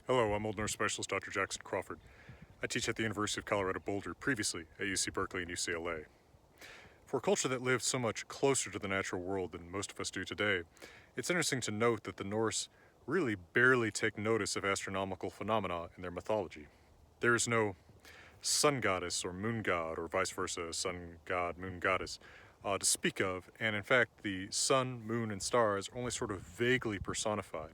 Hello, I'm Old Norse specialist Dr. Jackson Crawford. I teach at the University of Colorado Boulder, previously at UC Berkeley and UCLA. For a culture that lived so much closer to the natural world than most of us do today, it's interesting to note that the Norse really barely take notice of astronomical phenomena in their mythology. There is no sun goddess or moon god, or vice versa, sun god, moon goddess, to speak of, and in fact the sun, moon, and stars are only sort of vaguely personified.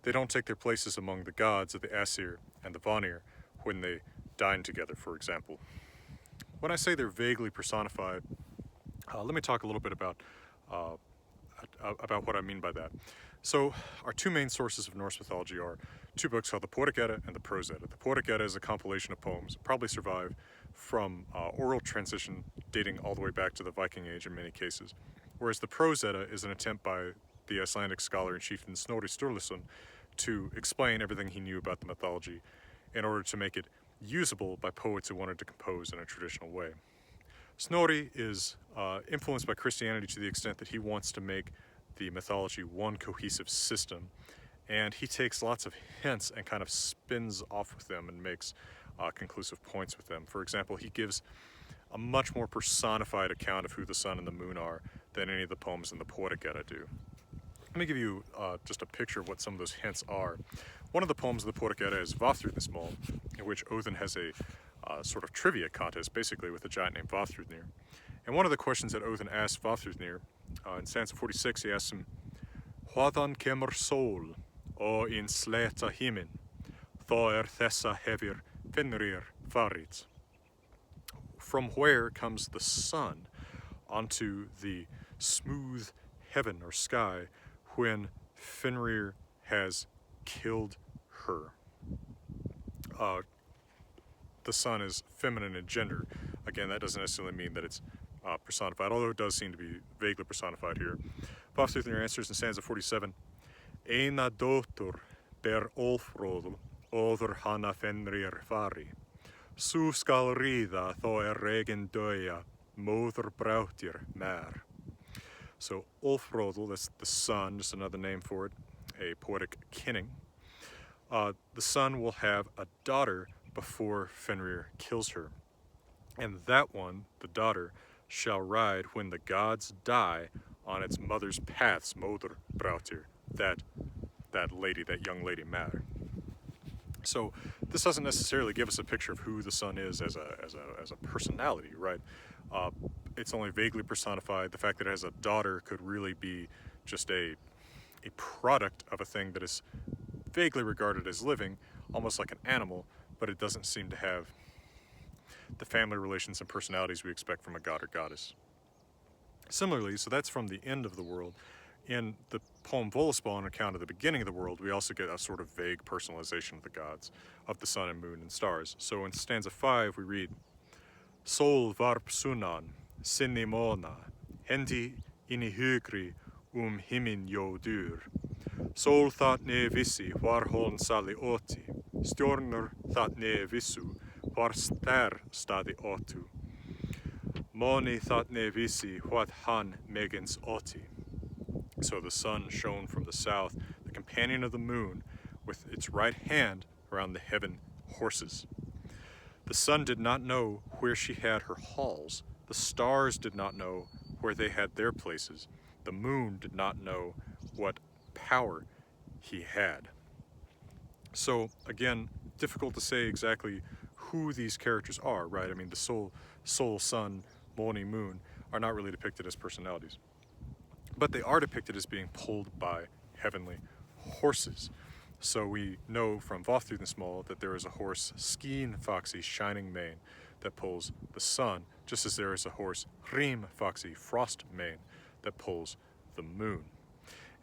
They don't take their places among the gods of the Aesir and the Vanir when they dine together, for example. When I say they're vaguely personified, let me talk a little bit about what I mean by that. So, our two main sources of Norse mythology are two books called the Poetic Edda and the Prose Edda. The Poetic Edda is a compilation of poems, probably survived from oral transition dating all the way back to the Viking Age in many cases, whereas the Prose Edda is an attempt by the Icelandic scholar and chieftain Snorri Sturluson to explain everything he knew about the mythology in order to make it usable by poets who wanted to compose in a traditional way. Snorri is influenced by Christianity to the extent that he wants to make the mythology one cohesive system, and he takes lots of hints and kind of spins off with them and makes conclusive points with them. For example, he gives a much more personified account of who the sun and the moon are than any of the poems in the Poetic Edda do. Let me give you just a picture of what some of those hints are. One of the poems of the Poetic Edda is Vafthrudnismal, in which Odin has a sort of trivia contest, basically, with a giant named Vafthrudnir. And one of the questions that Odin asks Vafthrudnir, in stanza 46, he asks him, Hvaðan kemur sól, ó in slétta himin, þó þessa hefir Fenrir farit. From where comes the sun onto the smooth heaven or sky when Fenrir has killed her? The sun is feminine in gender. Again, that doesn't necessarily mean that it's personified, although it does seem to be vaguely personified here. Vafthrudnir answers in stanza 47, Eina dóttur ber Olfróðl, óður hana Fenrir fari. Sú skal ríða þó regin døya, móður brautir mer. So Olfróðl, that's the sun, just another name for it, a poetic kinning. The sun will have a daughter before Fenrir kills her. And that one, the daughter, shall ride when the gods die on its mother's paths, móður brautir, that lady, that young lady Mer. So this doesn't necessarily give us a picture of who the sun is as a personality, right? It's only vaguely personified. The fact that it has a daughter could really be just a product of a thing that is vaguely regarded as living, almost like an animal, but it doesn't seem to have the family relations and personalities we expect from a god or goddess. Similarly, so that's from the end of the world. In the poem Völuspá, an account of the beginning of the world, we also get a sort of vague personalization of the gods, of the sun and moon and stars. So in stanza 5 we read, Sól varp sunnan, sinni mona, hendi inni hugri himin dur. Sól that ne vissi hvar hon sali oti, stjörnur that ne vissu hvar stær staði otu. Moni that ne vissi what han megens oti. So the sun shone from the south, the companion of the moon, with its right hand around the heaven horses. The sun did not know where she had her halls. The stars did not know where they had their places. The moon did not know what power he had. So again, difficult to say exactly who these characters are, right? I mean, the soul, sun, Moni, moon are not really depicted as personalities. But they are depicted as being pulled by heavenly horses. So we know from Vafthrudnismal that there is a horse, Skín Foxy, shining mane, that pulls the sun, just as there is a horse, Hrím Foxy, frost mane, that pulls the moon.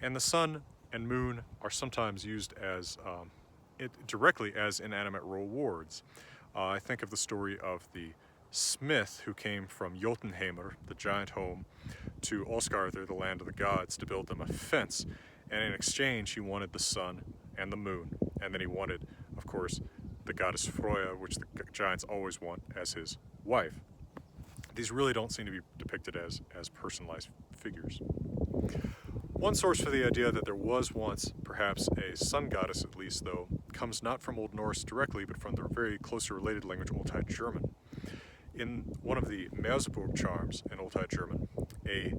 And the sun and moon are sometimes used as directly as inanimate rewards. I think of the story of the smith who came from Jotunheimr, the giant home, to Osgarður, the land of the gods, to build them a fence. And in exchange, he wanted the sun and the moon. And then he wanted, of course, the goddess Freyja, which the giants always want, as his wife. These really don't seem to be depicted as personalized figures. One source for the idea that there was once, perhaps, a sun goddess at least, though, comes not from Old Norse directly, but from the very closely related language Old High German. In one of the Merseburg charms in Old High German, a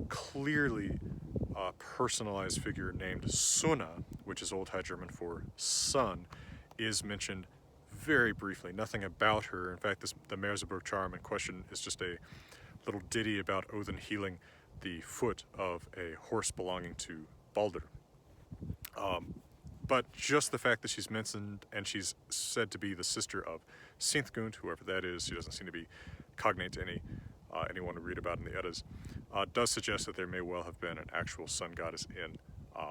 clearly personalized figure named Sunna, which is Old High German for sun, is mentioned very briefly. Nothing about her. In fact, the Merseburg charm in question is just a little ditty about Odin healing the foot of a horse belonging to Balder. But just the fact that she's mentioned and she's said to be the sister of Sinthgund, whoever that is, she doesn't seem to be cognate to anyone to read about in the Eddas, does suggest that there may well have been an actual sun goddess in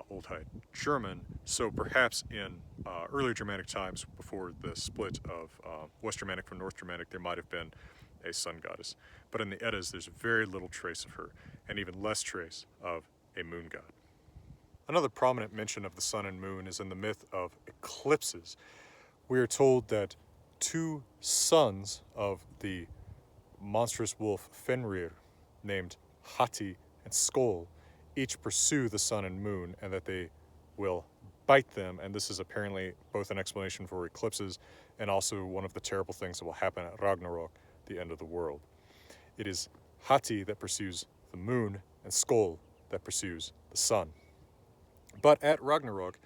Old High German. So perhaps in earlier Germanic times, before the split of West Germanic from North Germanic, there might have been a sun goddess. But in the Eddas, there's very little trace of her, and even less trace of a moon god. Another prominent mention of the sun and moon is in the myth of eclipses. We are told that two sons of the monstrous wolf Fenrir, named Hati and Skoll, each pursue the sun and moon, and that they will bite them, and this is apparently both an explanation for eclipses and also one of the terrible things that will happen at Ragnarok, the end of the world. It is Hati that pursues the moon and Skoll that pursues the sun. But at Ragnarok,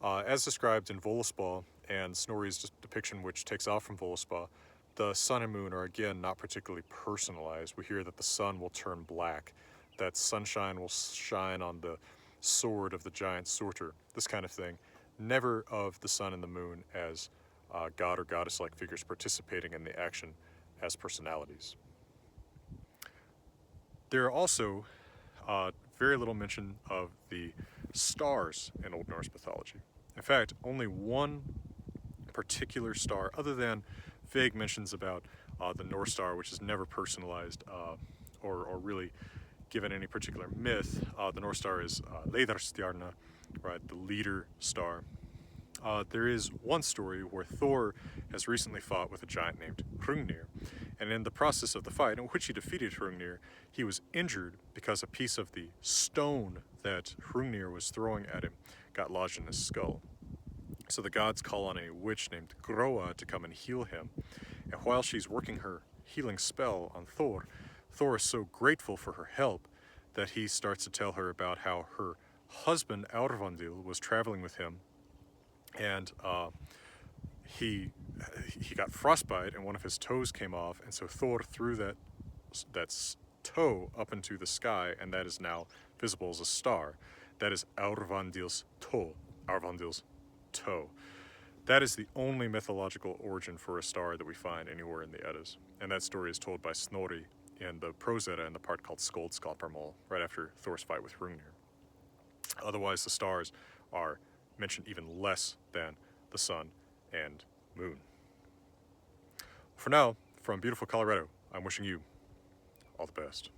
as described in Völuspá and Snorri's depiction, which takes off from Völuspá, the sun and moon are again not particularly personalized. We hear that the sun will turn black, that sunshine will shine on the sword of the giant Surtur, this kind of thing. Never of the sun and the moon as god or goddess-like figures participating in the action as personalities. There are also very little mention of the stars in Old Norse mythology. In fact, only one particular star, other than vague mentions about the North Star, which is never personalized or really given any particular myth. The North Star is Leiðarstjarna, right, the leader star. There is one story where Thor has recently fought with a giant named Hrungnir, and in the process of the fight, in which he defeated Hrungnir, he was injured because a piece of the stone that Hrungnir was throwing at him got lodged in his skull. So the gods call on a witch named Groa to come and heal him, and while she's working her healing spell on Thor, Thor is so grateful for her help that he starts to tell her about how her husband Aurvandil was traveling with him, and he got frostbite and one of his toes came off, and so Thor threw that toe up into the sky, and that is now visible as a star. That is Aurvandil's toe. That is the only mythological origin for a star that we find anywhere in the Eddas, and that story is told by Snorri in the Prose Edda in the part called Skoldskaparmál, right after Thor's fight with Hrungnir. Otherwise, the stars are mentioned even less than the sun and moon. For now, from beautiful Colorado, I'm wishing you all the best.